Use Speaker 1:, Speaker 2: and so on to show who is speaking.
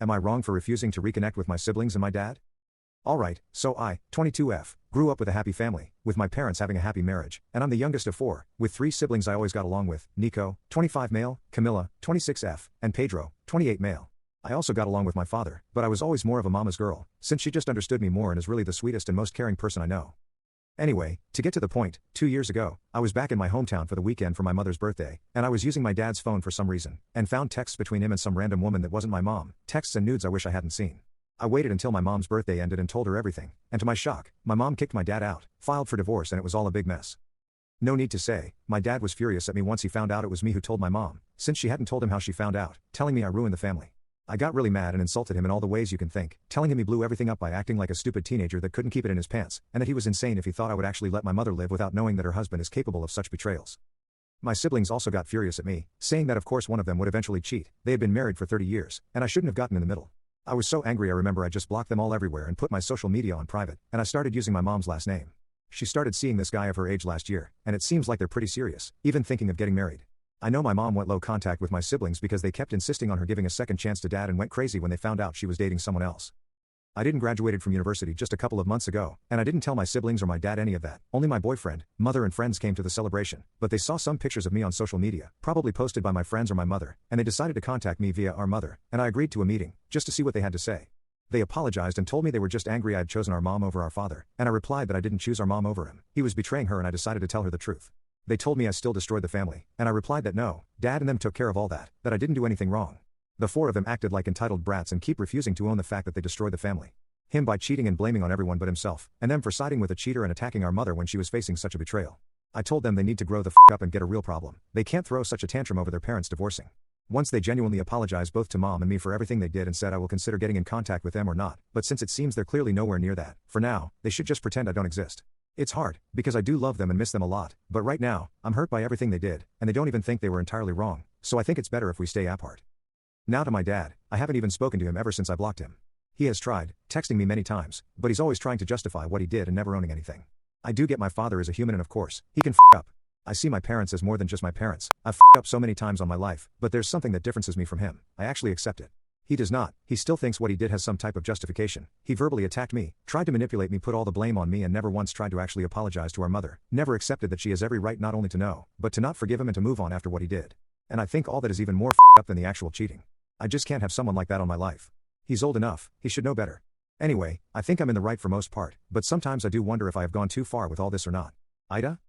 Speaker 1: Am I wrong for refusing to reconnect with my siblings and my dad? Alright, so I, 22F, grew up with a happy family, with my parents having a happy marriage, and I'm the youngest of four, with three siblings I always got along with: Nico, 25 male, Camilla, 26F, and Pedro, 28 male. I also got along with my father, but I was always more of a mama's girl, since she just understood me more and is really the sweetest and most caring person I know. Anyway, to get to the point, 2 years ago, I was back in my hometown for the weekend for my mother's birthday, and I was using my dad's phone for some reason, and found texts between him and some random woman that wasn't my mom, texts and nudes I wish I hadn't seen. I waited until my mom's birthday ended and told her everything, and to my shock, my mom kicked my dad out, filed for divorce, and it was all a big mess. No need to say, my dad was furious at me once he found out it was me who told my mom, since she hadn't told him how she found out, telling me I ruined the family. I got really mad and insulted him in all the ways you can think, telling him he blew everything up by acting like a stupid teenager that couldn't keep it in his pants, and that he was insane if he thought I would actually let my mother live without knowing that her husband is capable of such betrayals. My siblings also got furious at me, saying that of course one of them would eventually cheat. They had been married for 30 years, and I shouldn't have gotten in the middle. I was so angry I remember I just blocked them all everywhere and put my social media on private, and I started using my mom's last name. She started seeing this guy of her age last year, and it seems like they're pretty serious, even thinking of getting married. I know my mom went low contact with my siblings because they kept insisting on her giving a second chance to dad and went crazy when they found out she was dating someone else. I didn't graduated from university just a couple of months ago, and I didn't tell my siblings or my dad any of that. Only my boyfriend, mother and friends came to the celebration, but they saw some pictures of me on social media, probably posted by my friends or my mother, and they decided to contact me via our mother, and I agreed to a meeting, just to see what they had to say. They apologized and told me they were just angry I had chosen our mom over our father, and I replied that I didn't choose our mom over him. He was betraying her and I decided to tell her the truth. They told me I still destroyed the family, and I replied that no, dad and them took care of all that I didn't do anything wrong. The four of them acted like entitled brats and keep refusing to own the fact that they destroyed the family. Him by cheating and blaming on everyone but himself, and them for siding with a cheater and attacking our mother when she was facing such a betrayal. I told them they need to grow the f up and get a real problem. They can't throw such a tantrum over their parents divorcing. Once they genuinely apologized both to mom and me for everything they did and said I will consider getting in contact with them or not, but since it seems they're clearly nowhere near that, for now, they should just pretend I don't exist. It's hard, because I do love them and miss them a lot, but right now, I'm hurt by everything they did, and they don't even think they were entirely wrong, so I think it's better if we stay apart. Now to my dad, I haven't even spoken to him ever since I blocked him. He has tried, texting me many times, but he's always trying to justify what he did and never owning anything. I do get my father is a human and of course, he can f up. I see my parents as more than just my parents. I've f***ed up so many times on my life, but there's something that differences me from him. I actually accept it. He does not. He still thinks what he did has some type of justification. He verbally attacked me, tried to manipulate me, put all the blame on me, and never once tried to actually apologize to our mother. Never accepted that she has every right not only to know, but to not forgive him and to move on after what he did. And I think all that is even more f***ed up than the actual cheating. I just can't have someone like that on my life. He's old enough, he should know better. Anyway, I think I'm in the right for most part, but sometimes I do wonder if I have gone too far with all this or not. AITA?